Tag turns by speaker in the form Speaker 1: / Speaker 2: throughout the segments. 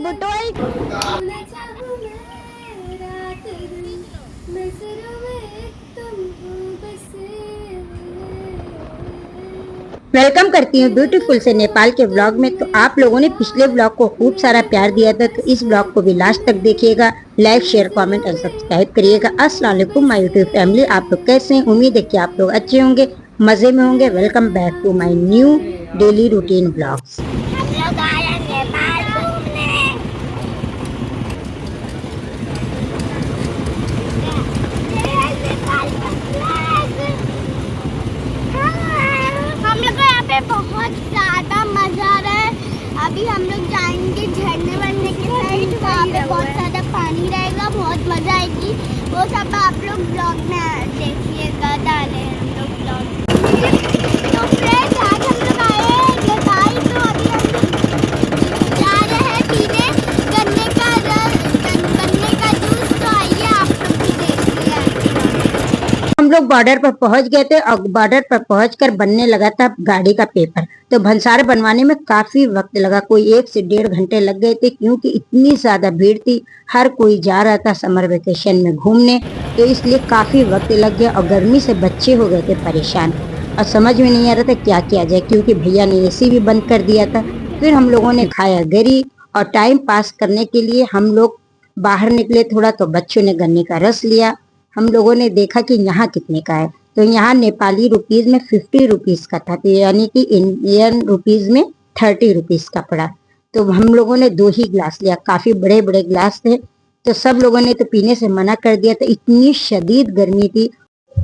Speaker 1: Butwal. Welcome करती हूँ beautiful से नेपाल के व्लॉग में। तो आप लोगों ने पिछले व्लॉग को खूब सारा प्यार दिया था, तो इस व्लॉग को भी लास्ट तक देखिएगा। लाइक, शेयर, कमेंट और सब्सक्राइब करिएगा। अस्सलाम वालेकुम माय यूट्यूब फैमिली, आप लोग कैसे हैं? उम्मीद है कि आप लोग अच्छे होंगे, मजे में होंगे। Welcome back to my new daily routine vlogs.
Speaker 2: बहुत ज्यादा मजा आ रहा है। अभी हम लोग जाएंगे झरने वरने के साइड, वहाँ पे बहुत ज्यादा पानी रहेगा, बहुत मजा आएगी। वो सब आप लोग ब्लॉग में देखिएगा, डाले हम लोग ब्लॉग। तो फ्रेंड्स, आज हम लोग आए हैं नेपाल। तो अभी हम लोग जा रहे हैं पीने गन्ने का रस, गन्ने का जूस। तो आइए आप लोग भी देखिए।
Speaker 1: हम लोग बॉर्डर पर पहुंच गए थे और बॉर्डर पर पहुंचकर बनने लगा था गाड़ी का पेपर। तो भंसार बनवाने में काफी वक्त लगा, कोई 1 से 1.5 घंटे लग गए थे, क्योंकि इतनी ज्यादा भीड़ थी। हर कोई जा रहा था समर वेकेशन में घूमने, तो इसलिए काफी वक्त लग गया। और गर्मी से बच्चे हो गए थे परेशान और समझ में नहीं आ रहा था क्या किया जाए, क्योंकि भैया ने एसी भी बंद कर दिया था। फिर हम लोगों ने खाया गरी और टाइम पास करने के लिए हम लोग बाहर निकले थोड़ा। तो बच्चों ने गन्ने का रस लिया। हम लोगों ने देखा कि यहाँ कितने का है, तो यहाँ नेपाली रुपीज में 50 रुपीज का था, तो यानी कि इंडियन रुपीज में 30 रुपीज का पड़ा। तो हम लोगों ने 2 ही गिलास लिया, काफी बड़े बड़े गिलास थे। तो सब लोगों ने तो पीने से मना कर दिया था, इतनी शदीद गर्मी थी।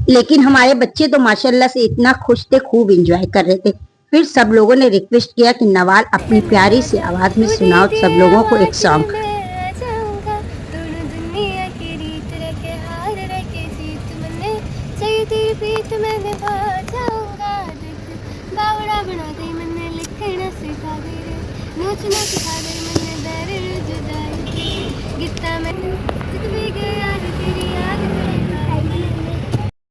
Speaker 1: लेकिन हमारे बच्चे तो माशाल्लाह से इतना खुश थे, खूब एंजॉय कर रहे थे। फिर सब लोगों ने रिक्वेस्ट किया कि नवाल अपनी प्यारी सी आवाज में सुनाओ सब लोगों को एक सॉन्ग।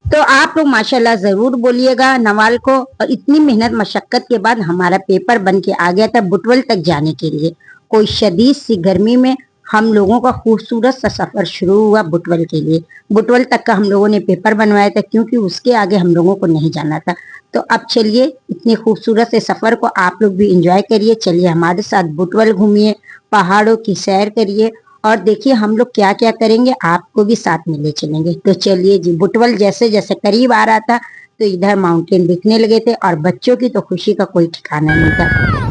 Speaker 1: तो आप लोग माशाल्लाह जरूर बोलिएगा नवाल को। और इतनी मेहनत मशक्कत के बाद हमारा पेपर बन के आ गया था बुटवल तक जाने के लिए। कोई शदीद सी गर्मी में हम लोगों का खूबसूरत सा सफर शुरू हुआ बुटवल के लिए। बुटवल तक का हम लोगों ने पेपर बनवाया था, क्योंकि उसके आगे हम लोगों को नहीं जाना था। तो अब चलिए, इतने खूबसूरत से सफर को आप लोग भी इंजॉय करिए। चलिए हमारे साथ बुटवल घूमिए, पहाड़ों की सैर करिए और देखिए हम लोग क्या क्या करेंगे, आपको भी साथ में ले चलेंगे। तो चलिए जी, बुटवल जैसे जैसे करीब आ रहा था तो इधर माउंटेन दिखने लगे थे और बच्चों की तो खुशी का कोई ठिकाना नहीं था।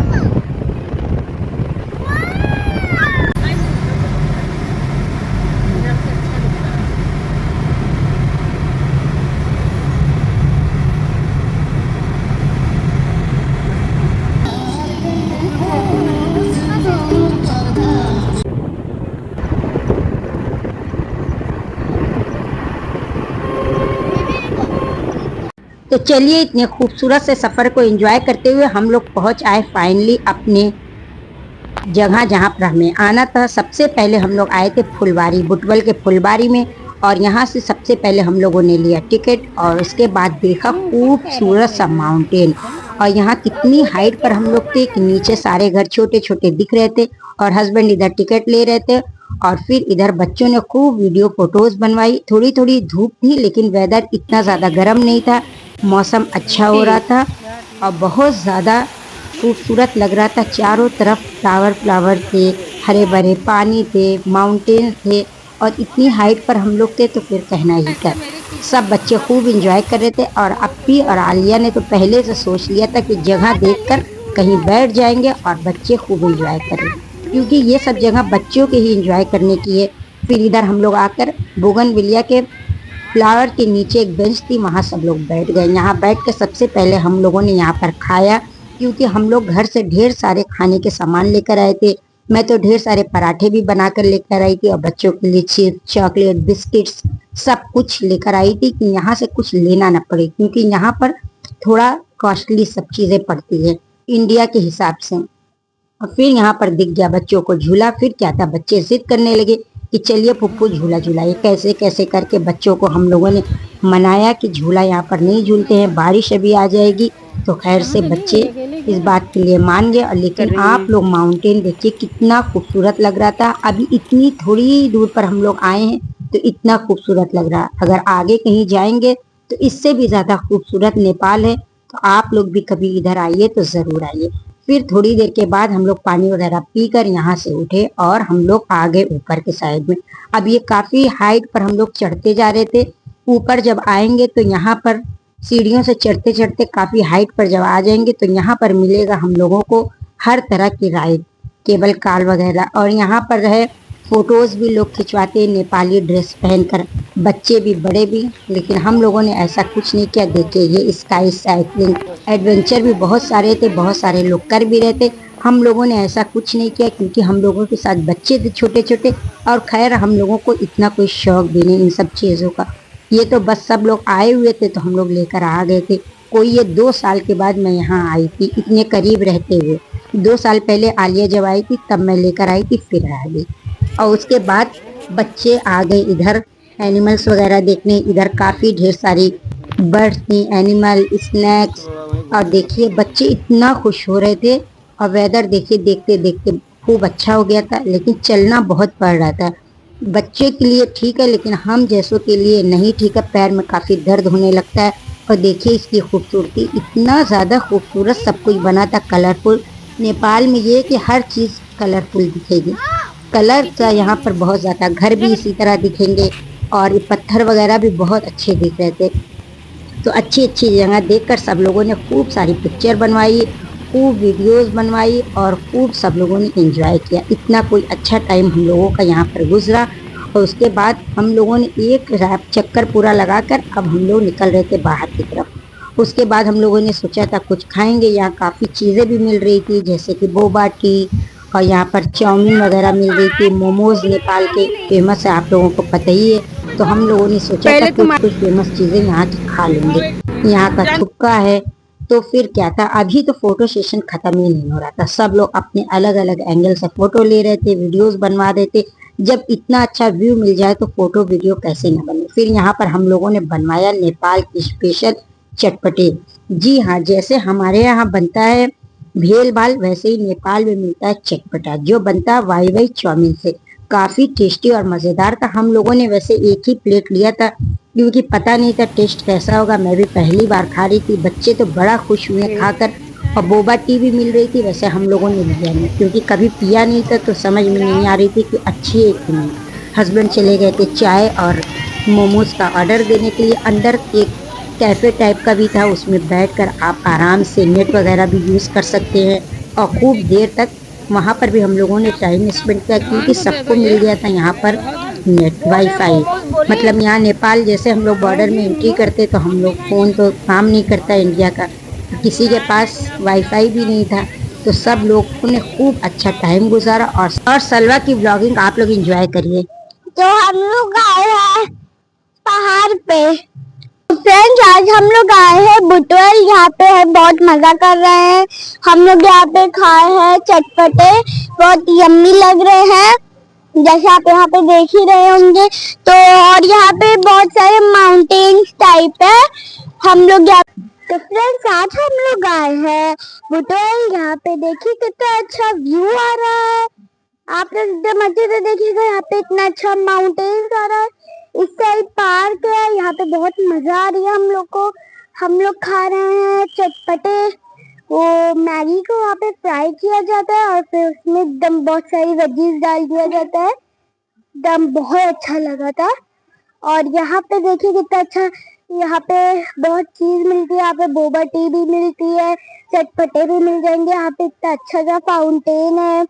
Speaker 1: तो चलिए, इतने खूबसूरत से सफर को एंजॉय करते हुए हम लोग पहुंच आए फाइनली अपने जगह जहां पर हमें आना था। सबसे पहले हम लोग आए थे फुलवारी, बुटवल के फुलवारी में। और यहाँ से सबसे पहले हम लोगों ने लिया टिकट और उसके बाद देखा खूबसूरत सा माउंटेन। और यहाँ कितनी हाइट पर हम लोग थे कि नीचे सारे घर छोटे छोटे दिख रहे थे और हस्बैंड इधर टिकट ले रहे थे। और फिर इधर बच्चों ने खूब वीडियो फोटोज बनवाई। थोड़ी थोड़ी धूप थी, लेकिन वेदर इतना ज़्यादा गर्म नहीं था, मौसम अच्छा हो रहा था और बहुत ज़्यादा खूबसूरत लग रहा था। चारों तरफ फ्लावर फ्लावर थे, हरे भरे पानी थे, माउंटेन थे और इतनी हाइट पर हम लोग थे तो फिर कहना ही क्या। सब बच्चे खूब एंजॉय कर रहे थे और अप्पी और आलिया ने तो पहले से सोच लिया था कि जगह देखकर कहीं बैठ जाएंगे और बच्चे खूब एंजॉय करें, क्योंकि ये सब जगह बच्चों के ही एंजॉय करने की है। फिर इधर हम लोग आकर बोगनविलिया के फ्लावर के नीचे एक बेंच थी, वहाँ सब लोग बैठ गए। यहाँ बैठ के सबसे पहले हम लोगों ने यहाँ पर खाया, क्योंकि हम लोग घर से ढेर सारे खाने के सामान लेकर आए थे। मैं तो ढेर सारे पराठे भी बनाकर लेकर आई थी और बच्चों के लिए चिप्स, चॉकलेट, बिस्किट्स सब कुछ लेकर आई थी कि यहाँ से कुछ लेना ना पड़े, क्योंकि यहाँ पर थोड़ा कॉस्टली सब चीज़ें पड़ती है इंडिया के हिसाब से। और फिर यहाँ पर दिख गया बच्चों को झूला। फिर क्या था, बच्चे जिद करने लगे कि चलिए पुप्पू झूला झूलाइए। कैसे कैसे करके बच्चों को हम लोगों ने मनाया कि झूला यहाँ पर नहीं झूलते हैं, बारिश अभी आ जाएगी। तो खैर से बच्चे इस बात के लिए मान गए। और लेकिन आप लोग माउंटेन देखिए कितना खूबसूरत लग रहा था। अभी इतनी थोड़ी दूर पर हम लोग आए हैं तो इतना खूबसूरत लग रहा है। अगर आगे कहीं जाएंगे तो इससे भी ज्यादा खूबसूरत नेपाल है। तो आप लोग भी कभी इधर आइए तो जरूर आइए। फिर थोड़ी देर के बाद हम लोग पानी वगैरह पीकर यहाँ से उठे और हम लोग आगे ऊपर के साइड में। अब ये काफी हाइट पर हम लोग चढ़ते जा रहे थे। ऊपर जब आएंगे तो यहाँ पर सीढ़ियों से चढ़ते चढ़ते काफी हाइट पर जब आ जाएंगे तो यहाँ पर मिलेगा हम लोगों को हर तरह की राइड, केबल कार वगैरह। और यहाँ पर है फोटोज भी लोग खिंचवाते हैं नेपाली ड्रेस पहनकर, बच्चे भी बड़े भी। लेकिन हम लोगों ने ऐसा कुछ नहीं किया। देखिए ये स्काई साइकिलिंग एडवेंचर भी बहुत सारे थे, बहुत सारे लोग कर भी रहे थे। हम लोगों ने ऐसा कुछ नहीं किया क्योंकि हम लोगों के साथ बच्चे थे छोटे छोटे। और खैर हम लोगों को इतना कोई शौक भी नहीं इन सब चीज़ों का। ये तो बस सब लोग आए हुए थे तो हम लोग लेकर आ गए थे। कोई ये 2 साल के बाद मैं यहाँ आई थी, इतने करीब रहते हुए। 2 साल पहले आलिया जब आई थी तब मैं लेकर आई थी, फिर आ गई। और उसके बाद बच्चे आ गए इधर एनिमल्स वगैरह देखने। इधर काफ़ी ढेर सारी बर्ड्स थी, एनिमल, स्नैक्स। और देखिए बच्चे इतना खुश हो रहे थे। और वेदर देखिए देखते देखते खूब अच्छा हो गया था। लेकिन चलना बहुत पड़ रहा था। बच्चे के लिए ठीक है लेकिन हम जैसों के लिए नहीं ठीक है, पैर में काफ़ी दर्द होने लगता है। और देखिए इसकी खूबसूरती, इतना ज़्यादा खूबसूरत सब कुछ बना था, कलरफुल। नेपाल में ये कि हर चीज़ कलरफुल दिखेगी। कलर का यहाँ पर बहुत ज़्यादा, घर भी इसी तरह दिखेंगे। और ये पत्थर वगैरह भी बहुत अच्छे दिख रहे थे। तो अच्छी अच्छी जगह देखकर सब लोगों ने खूब सारी पिक्चर बनवाई, खूब वीडियोस बनवाई और खूब सब लोगों ने एंजॉय किया। इतना कोई अच्छा टाइम हम लोगों का यहाँ पर गुजरा। और उसके बाद हम लोगों ने एक रैप चक्कर पूरा लगाकर अब हम लोग निकल रहे थे बाहर की तरफ। उसके बाद हम लोगों ने सोचा था कुछ खाएंगे। यहाँ काफ़ी चीज़ें भी मिल रही थी जैसे कि बोबा टी, और यहाँ पर चाउमीन वगैरह मिल रही थी। मोमोज नेपाल के फेमस है, आप लोगों को पता ही है। तो हम लोगों ने सोचा था कुछ फेमस चीज़ें यहाँ की खा लेंगे। यहाँ का थुक्का है। तो फिर क्या था, अभी तो फोटो सेशन खत्म ही नहीं हो रहा था। सब लोग अपने अलग अलग एंगल से फोटो ले रहे थे, वीडियोस बनवा रहे थे। जब इतना अच्छा व्यू मिल जाए तो फोटो वीडियो कैसे न बने। फिर यहाँ पर हम लोगों ने बनवाया नेपाल की स्पेशल चटपटे। जी हाँ, जैसे हमारे यहाँ बनता है भेल भाल, वैसे ही नेपाल में मिलता है चटपटा, जो बनता है वाई वाई चाउमीन से। काफी टेस्टी और मजेदार था। हम लोगों ने वैसे एक ही प्लेट लिया था क्योंकि पता नहीं था टेस्ट कैसा होगा। मैं भी पहली बार खा रही थी। बच्चे तो बड़ा खुश हुए खाकर। और बोबा टी भी मिल रही थी। वैसे हम लोगों ने लिया नहीं क्योंकि कभी पिया नहीं था तो समझ में नहीं आ रही थी कि अच्छी है कि नहीं। हस्बैंड चले गए थे चाय और मोमोज का ऑर्डर देने के लिए। अंदर एक कैफ़े टाइप का भी था, उसमें बैठकर आप आराम से नेट वगैरह भी यूज़ कर सकते हैं। और खूब देर तक वहाँ पर भी हम लोगों ने टाइम स्पेंड किया क्योंकि सबको मिल गया था यहाँ पर नेट वाईफाई। मतलब यहाँ नेपाल जैसे हम लोग बॉर्डर में एंट्री करते तो हम लोग फ़ोन तो काम नहीं करता इंडिया का, किसी के पास वाईफाई भी नहीं था। तो सब लोगों ने खूब अच्छा टाइम गुजारा। और सलवा की ब्लॉगिंग आप लोग एंजॉय करिए।
Speaker 2: तो हम लोग आए हैं पहाड़ पे। फ्रेंड्स आज हम लोग आए हैं बुटवल, यहाँ पे है बहुत मजा कर रहे हैं हम लोग। यहाँ पे खाए हैं चटपटे, बहुत यम्मी लग रहे हैं जैसे आप यहाँ पे देख ही रहे होंगे। तो और यहाँ पे बहुत सारे माउंटेन्स टाइप है। हम लोग यहाँ तो फ्रेंड्स आज हम लोग आए हैं बुटवल। यहाँ पे देखिए कितना अच्छा व्यू आ रहा है। आप लोग एकदम अच्छे से देखिएगा, यहाँ पे इतना अच्छा माउंटेन्स आ रहा है। इस साइड पार्क है, यहाँ पे बहुत मजा आ रही है हम लोग को। हम लोग खा रहे हैं चटपटे। वो मैगी को वहाँ पे फ्राई किया जाता है और फिर उसमें एकदम बहुत सारी वेजीज डाल दिया जाता है। एकदम बहुत अच्छा लगा था। और यहाँ पे देखिए कितना अच्छा, यहाँ पे बहुत चीज मिलती है। यहाँ पे बोबा टी भी मिलती है, चटपटे भी मिल जाएंगे। यहाँ पे इतना अच्छा सा फाउंटेन है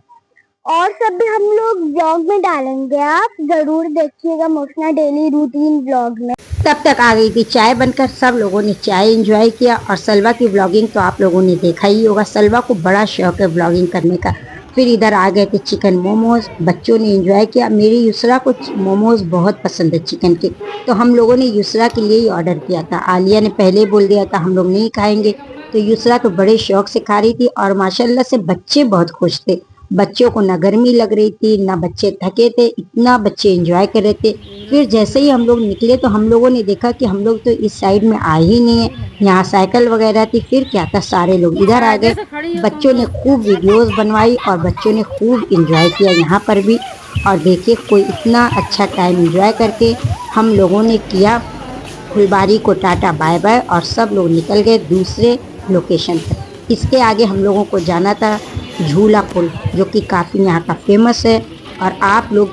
Speaker 2: और सब भी हम लोग ब्लॉग में डालेंगे, आप जरूर देखिएगा मोशना डेली रूटीन ब्लॉग में।
Speaker 1: तब तक आ गई थी चाय बनकर। सब लोगों ने चाय एंजॉय किया। और सलवा की व्लॉगिंग तो आप लोगों ने देखा ही होगा। सलवा को बड़ा शौक है व्लॉगिंग करने का। फिर इधर आ गए थे चिकन मोमोज, बच्चों ने एंजॉय किया। मेरी युसरा को मोमोज बहुत पसंद है चिकन के, तो हम लोगों ने युसरा के लिए ही ऑर्डर किया था। आलिया ने पहले बोल दिया था हम लोग नहीं खाएंगे, तो युसरा तो बड़े शौक से खा रही थी। और माशाल्लाह से बच्चे बहुत खुश थे। बच्चों को ना गर्मी लग रही थी ना बच्चे थके थे, इतना बच्चे एंजॉय कर रहे थे। फिर जैसे ही हम लोग निकले तो हम लोगों ने देखा कि हम लोग तो इस साइड में आए ही नहीं है, यहाँ साइकिल वगैरह थी। फिर क्या था, सारे लोग इधर आ गए। बच्चों ने खूब वीडियोस बनवाई और बच्चों ने खूब एंजॉय किया यहाँ पर भी। और देखिए कोई इतना अच्छा टाइम एंजॉय करके हम लोगों ने किया। फुलबारी को टाटा बाय बाय और सब लोग निकल गए दूसरे लोकेशन पर। इसके आगे हम लोगों को जाना था झूला पुल, जो कि काफ़ी यहाँ का फेमस है। और आप लोग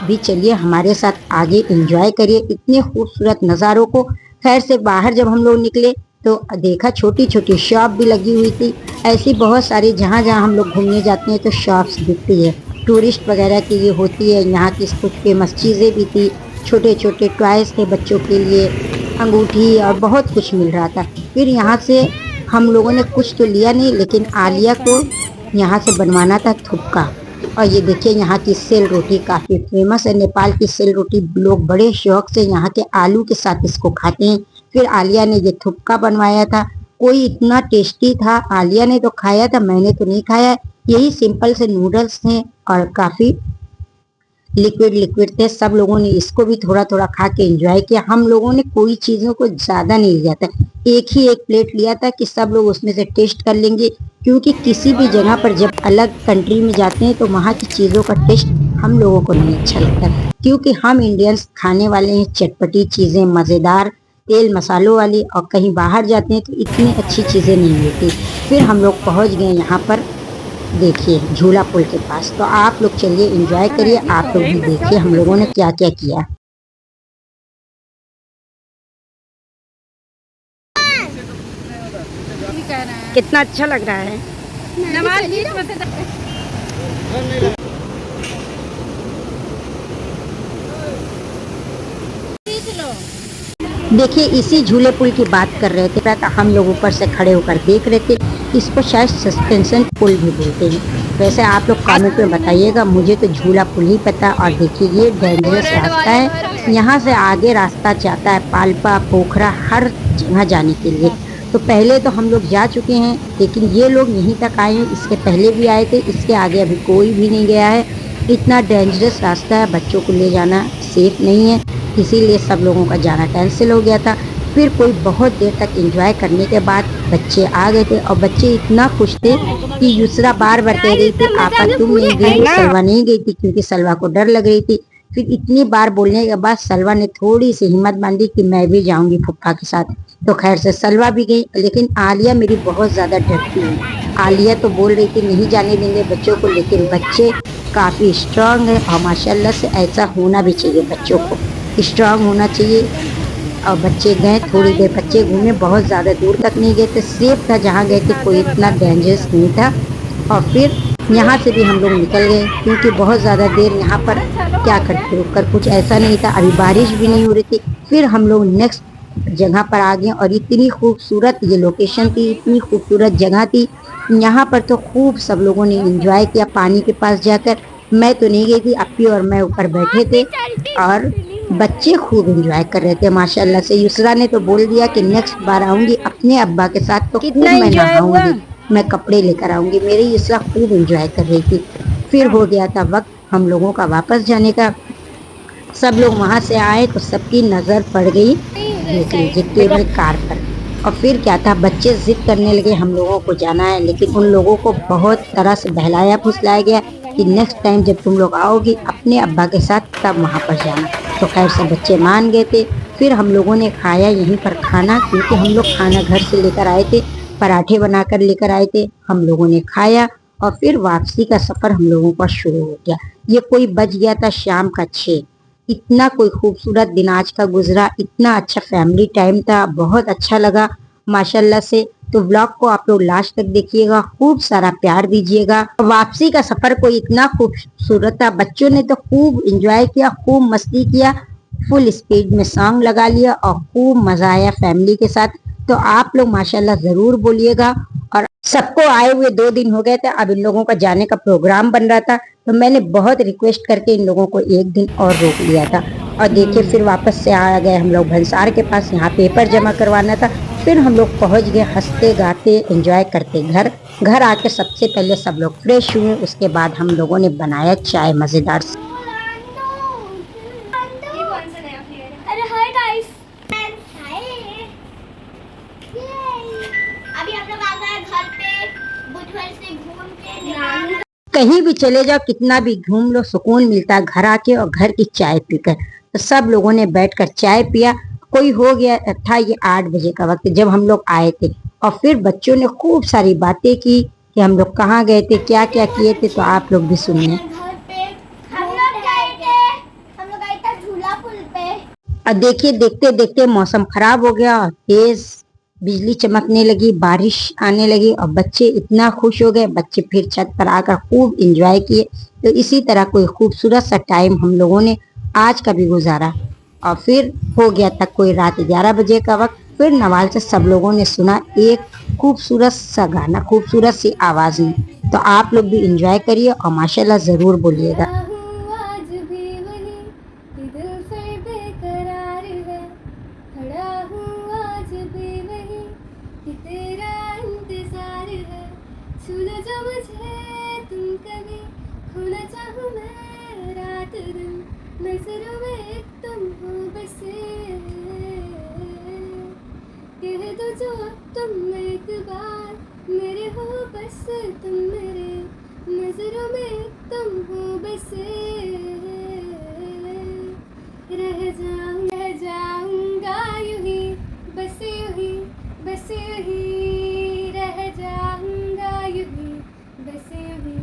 Speaker 1: भी चलिए हमारे साथ आगे एंजॉय करिए इतने खूबसूरत नज़ारों को। खैर से बाहर जब हम लोग निकले तो देखा छोटी छोटी शॉप भी लगी हुई थी। ऐसी बहुत सारी जहाँ जहाँ हम लोग घूमने जाते हैं तो शॉप्स दिखती है, टूरिस्ट वगैरह की ये होती है। यहाँ की कुछ फेमस चीज़ें भी थी, छोटे छोटे टॉयज़ थे बच्चों के लिए, अंगूठी और बहुत कुछ मिल रहा था। फिर यहाँ से हम लोगों ने कुछ तो लिया नहीं, लेकिन आलिया को यहाँ से बनवाना था थुपका। और ये देखिए यहाँ की सेल रोटी काफ़ी फेमस है। नेपाल की सेल रोटी लोग बड़े शौक से यहाँ के आलू के साथ इसको खाते हैं। फिर आलिया ने ये थुपका बनवाया था, कोई इतना टेस्टी था। आलिया ने तो खाया था, मैंने तो नहीं खाया। यही सिंपल से नूडल्स थे और काफ़ी लिक्विड लिक्विड थे। सब लोगों ने इसको भी थोड़ा थोड़ा खा के एंजॉय किया। हम लोगों ने कोई चीज़ों को ज़्यादा नहीं लिया था, एक ही एक प्लेट लिया था कि सब लोग उसमें से टेस्ट कर लेंगे। क्योंकि किसी भी जगह पर जब अलग कंट्री में जाते हैं तो वहाँ की चीज़ों का टेस्ट हम लोगों को नहीं अच्छा लगता, क्योंकि हम इंडियंस खाने वाले हैं चटपटी चीज़ें, मज़ेदार तेल मसालों वाली। और कहीं बाहर जाते हैं तो इतनी अच्छी चीज़ें नहीं मिलती। फिर हम लोग पहुँच गए यहाँ पर देखिए झूला पुल के पास। तो आप लोग चलिए एंजॉय करिए, आप लोग भी देखिए हम लोगों ने क्या क्या किया। कितना अच्छा लग रहा है। देखिए इसी झूले पुल की बात कर रहे थे, तो हम लोग ऊपर से खड़े होकर देख रहे थे। इसको शायद सस्पेंशन पुल भी बोलते हैं। वैसे आप लोग कमेंट में बताइएगा, मुझे तो झूला पुल ही पता। और देखिए ये डेंजरस रास्ता है, यहाँ से आगे रास्ता जाता है पाल्पा पोखरा हर जगह जाने के लिए। तो पहले तो हम लोग जा चुके हैं, लेकिन ये लोग यहीं तक आए हैं, इसके पहले भी आए थे। इसके आगे अभी कोई भी नहीं गया है। इतना डेंजरस रास्ता है, बच्चों को ले जाना सेफ नहीं है, इसीलिए सब लोगों का जाना कैंसिल हो गया था। फिर कोई बहुत देर तक एंजॉय करने के बाद बच्चे आ गए थे। और बच्चे इतना खुश थे कि यूसरा बार बार कह रही थी आपा तुम नहीं गई, सलवा नहीं गई थी, क्योंकि सलवा को डर लग रही थी। फिर इतनी बार बोलने के बाद सलवा ने थोड़ी सी हिम्मत बांधी कि मैं भी जाऊंगी फुप्पा के साथ। तो खैर से सलवा भी गई, लेकिन आलिया मेरी बहुत ज़्यादा डरती है। आलिया तो बोल रही थी नहीं जाने देंगे बच्चों को, लेकिन बच्चे काफ़ी स्ट्रांग है और माशाल्लाह से ऐसा होना भी चाहिए, बच्चों को स्ट्रांग होना चाहिए। और बच्चे गए, थोड़ी देर बच्चे घूमे, बहुत ज़्यादा दूर तक नहीं गए थे, सेफ था जहाँ गए थे, कोई इतना डेंजरस नहीं था। और फिर यहाँ से भी हम लोग निकल गए, क्योंकि बहुत ज़्यादा देर यहाँ पर क्या करते रुक कर, कुछ ऐसा नहीं था। अभी बारिश भी नहीं हो रही थी। फिर हम लोग नेक्स्ट जगह पर आ गए और इतनी खूबसूरत ये लोकेशन थी, इतनी खूबसूरत जगह थी। यहाँ पर तो खूब सब लोगों ने एंजॉय किया पानी के पास जाकर। मैं तो नहीं गई थी, अप्पी और मैं ऊपर बैठे थे और बच्चे खूब एंजॉय कर रहे थे माशाल्लाह से। युसरा ने तो बोल दिया कि नेक्स्ट बार आऊंगी अपने अब्बा के साथ तो खूब मैं नहाऊंगी, मैं कपड़े लेकर आऊंगी। मेरी युसरा खूब एंजॉय कर रही थी। फिर हो गया था वक्त हम लोगों का वापस जाने का। सब लोग वहाँ से आए तो सबकी नज़र पड़ गई देख लीजिए केबल कार पर। और फिर क्या था, बच्चे जिद करने लगे हम लोगों को जाना है, लेकिन उन लोगों को बहुत तरह से बहलाया फुसलाया गया कि नेक्स्ट टाइम जब तुम लोग आओगी अपने अब्बा के साथ तब वहाँ पर जाना। तो खैर से बच्चे मान गए थे। फिर हम लोगों ने खाया यहीं पर खाना, क्योंकि हम लोग खाना घर से लेकर आए थे, पराठे बनाकर लेकर आए थे। हम लोगों ने खाया और फिर वापसी का सफ़र हम लोगों का शुरू हो गया। ये कोई बज गया था शाम का 6। इतना कोई खूबसूरत दिन आज का गुजरा, इतना अच्छा फैमिली टाइम था, बहुत अच्छा लगा माशाल्लाह से। तो व्लॉग को आप लोग लास्ट तक देखिएगा, खूब सारा प्यार दीजिएगा। वापसी का सफर कोई इतना खूबसूरत था, बच्चों ने तो खूब एंजॉय किया, खूब मस्ती किया, फुल स्पीड में सॉन्ग लगा लिया और खूब मजा आया फैमिली के साथ। तो आप लोग माशाल्लाह जरूर बोलिएगा। और सबको आए हुए 2 दिन हो गए थे, अब इन लोगों का जाने का प्रोग्राम बन रहा था, तो मैंने बहुत रिक्वेस्ट करके इन लोगों को 1 दिन और रोक लिया था। और देखिए फिर वापस से आ गए हम लोग भंसार के पास, यहाँ पेपर जमा करवाना था। फिर हम लोग पहुँच गए हंसते गाते एंजॉय करते घर। घर आके सबसे पहले सब लोग फ्रेश हुए, उसके बाद हम लोगों ने बनाया चाय मज़ेदार से।
Speaker 2: अरे हाय गाइस, अभी हम लोग आ गए घर पे बुधवार से घूम के।
Speaker 1: कहीं भी चले जाओ, कितना भी घूम लो, सुकून मिलता है घर आके और घर की चाय पीकर। तो सब लोगों ने बैठकर चाय पिया। कोई हो गया था ये 8 बजे का वक्त जब हम लोग आए थे, और फिर बच्चों ने खूब सारी बातें की कि हम लोग कहाँ गए थे, क्या क्या किए थे, तो आप लोग भी सुनिए।
Speaker 2: घर पे हम लोग गए थे झूला पुल पे।
Speaker 1: और देखिए देखते देखते मौसम खराब हो गया और तेज बिजली चमकने लगी, बारिश आने लगी और बच्चे इतना खुश हो गए। बच्चे फिर छत पर आकर खूब एंजॉय किए। तो इसी तरह कोई खूबसूरत सा टाइम हम लोगों ने आज का भी गुजारा। और फिर हो गया तक कोई रात 11 बजे का वक्त। फिर नवाल से सब लोगों ने सुना एक खूबसूरत सा गाना, खूबसूरत सी आवाज़ में। तो आप लोग भी एंजॉय करिए और माशाल्लाह ज़रूर बोलिएगा।
Speaker 2: आज भी वही कि दिल से बेकरार है, खड़ा हूँ आज भी वही कि तेरा इंतजार है। छू लो जो मुझे तुम कभी, खोना चाहूँ मैं रात दिन, नजरों में एक तुम हो बसे। कह दो जो अब तुम एक बार मेरे हो, बस तुम मेरे नजरों में तुम हो बसे। रह जाऊंगा यूं ही, बस यूं ही, बस यूं ही। रह जाऊंगा यूं ही, बस यूं ही,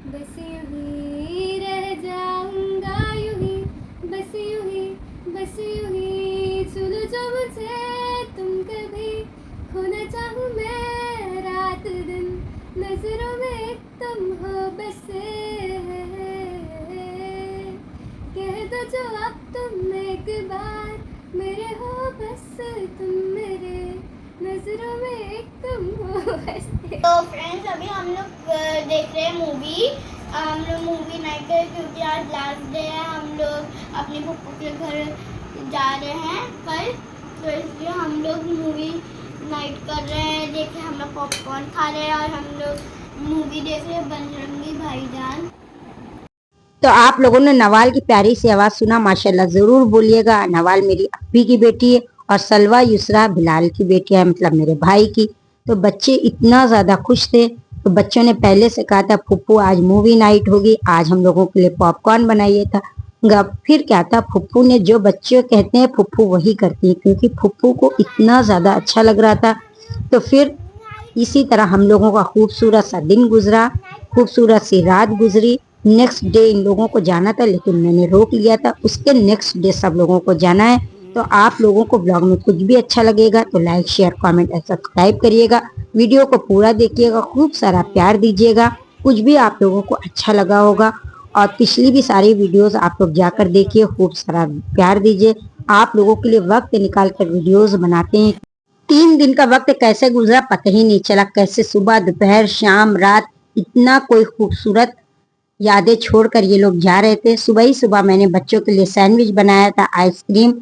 Speaker 2: बस यूं ही। रह जाऊंगा यूं ही, बस यूं ही, बस यूं ही। छू लो जो मुझे तुम कभी, खोना चाहूँ मैं रात दिन, नजरों में तुम हो बसे। कह दो जो अब तुम एक बार मेरे हो, बस तुम मेरे नजरों में एक तुम हो बसे। तो फ्रेंड्स अभी हम लोग देख रहे हैं मूवी। हम लोग मूवी नाइट है क्योंकि आज लास्ट डे है। हम लोग अपने पप्पू के घर जा रहे हैं कल, तो इसलिए हम लोग मूवी नाइट कर रहे हैं। देखिए हम लोग पॉपकॉर्न खा रहे हैं और हम लोग मूवी देख रहे हैं बजरंगी भाईजान।
Speaker 1: तो आप लोगों ने नवाल की प्यारी सी आवाज़ सुना, माशाल्लाह ज़रूर बोलिएगा। नवाल मेरी अप्पी की बेटी है और सलवा युसरा बिलाल की बेटी है, मतलब मेरे भाई की। तो बच्चे इतना ज़्यादा खुश थे। तो बच्चों ने पहले से कहा था फुप्पू आज मूवी नाइट होगी, आज हम लोगों के लिए पॉपकॉर्न बनाइए था। फिर क्या था, फुप्पू ने जो बच्चे कहते हैं फुप्पू वही करती है, क्योंकि फुप्पू को इतना ज़्यादा अच्छा लग रहा था। तो फिर इसी तरह हम लोगों का खूबसूरत सा दिन गुजरा, खूबसूरत सी रात गुजरी। नेक्स्ट डे इन लोगों को जाना था लेकिन मैंने रोक लिया था, उसके नेक्स्ट डे सब लोगों को जाना है। तो आप लोगों को ब्लॉग में कुछ भी अच्छा लगेगा तो लाइक शेयर कमेंट और सब्सक्राइब करिएगा। वीडियो को पूरा देखिएगा, खूब सारा प्यार दीजिएगा। कुछ भी आप लोगों को अच्छा लगा होगा और पिछली भी सारी वीडियोस आप लोग जाकर देखिए, खूब सारा प्यार दीजिए। आप लोगों के लिए वक्त निकाल कर वीडियोस बनाते हैं। 3 दिन का वक्त कैसे गुजरा पता ही नहीं चला, कैसे सुबह दोपहर शाम रात इतना कोई खूबसूरत यादें छोड़कर ये लोग जा रहे थे। सुबह ही सुबह मैंने बच्चों के लिए सैंडविच बनाया था, आइसक्रीम,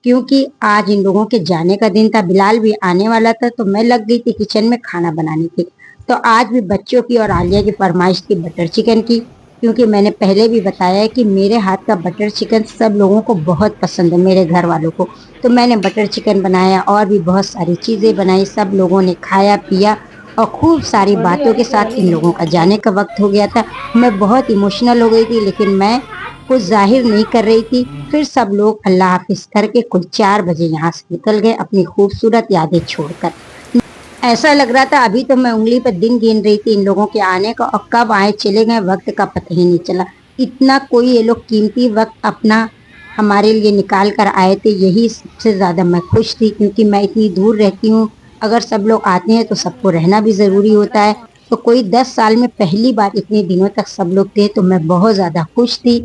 Speaker 1: क्योंकि आज इन लोगों के जाने का दिन था। बिलाल भी आने वाला था तो मैं लग गई थी किचन में खाना बनाने की। तो आज भी बच्चों की और आलिया की फरमाइश थी बटर चिकन की, क्योंकि मैंने पहले भी बताया है कि मेरे हाथ का बटर चिकन सब लोगों को बहुत पसंद है, मेरे घर वालों को। तो मैंने बटर चिकन बनाया और भी बहुत सारी चीज़ें बनाई। सब लोगों ने खाया पिया और खूब सारी बातों के साथ इन लोगों का जाने का वक्त हो गया था। मैं बहुत इमोशनल हो गई थी लेकिन मैं कुछ जाहिर नहीं कर रही थी। फिर सब लोग अल्लाह हाफिज करके कुल 4 बजे यहाँ से निकल गए अपनी खूबसूरत यादें छोड़कर। ऐसा लग रहा था अभी तो मैं उंगली पर दिन गिन रही थी इन लोगों के आने का, और कब आए चले गए वक्त का पता ही नहीं चला। इतना कोई ये लोग कीमती वक्त अपना हमारे लिए निकाल कर आए थे, यही सबसे ज़्यादा मैं खुश थी, क्योंकि मैं इतनी दूर रहती हूँ। अगर सब लोग आते हैं तो सबको रहना भी ज़रूरी होता है। तो कोई 10 साल में पहली बार इतने दिनों तक सब लोग थे, तो मैं बहुत ज़्यादा खुश थी।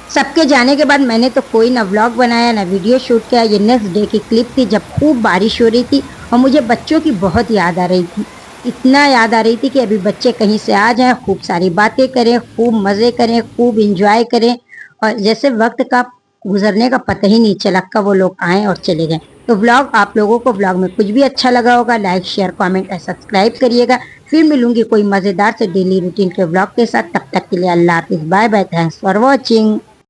Speaker 1: सबके जाने के बाद मैंने तो कोई ना व्लॉग बनाया ना वीडियो शूट किया। ये नेक्स्ट डे की क्लिप थी जब खूब बारिश हो रही थी और मुझे बच्चों की बहुत याद आ रही थी। इतना याद आ रही थी कि अभी बच्चे कहीं से आ जाएं, खूब सारी बातें करें, खूब मज़े करें, खूब इंजॉय करें। और जैसे वक्त का गुजरने का पता ही नहीं चला कब वो लोग आए और चले गए। तो व्लॉग, आप लोगों को व्लॉग में कुछ भी अच्छा लगा होगा, लाइक शेयर कमेंट और सब्सक्राइब करिएगा। फिर मिलूंगी कोई मजेदार से डेली रूटीन के व्लॉग के साथ। तब तक के लिए अल्लाह हाफिज, bye bye, thanks for watching.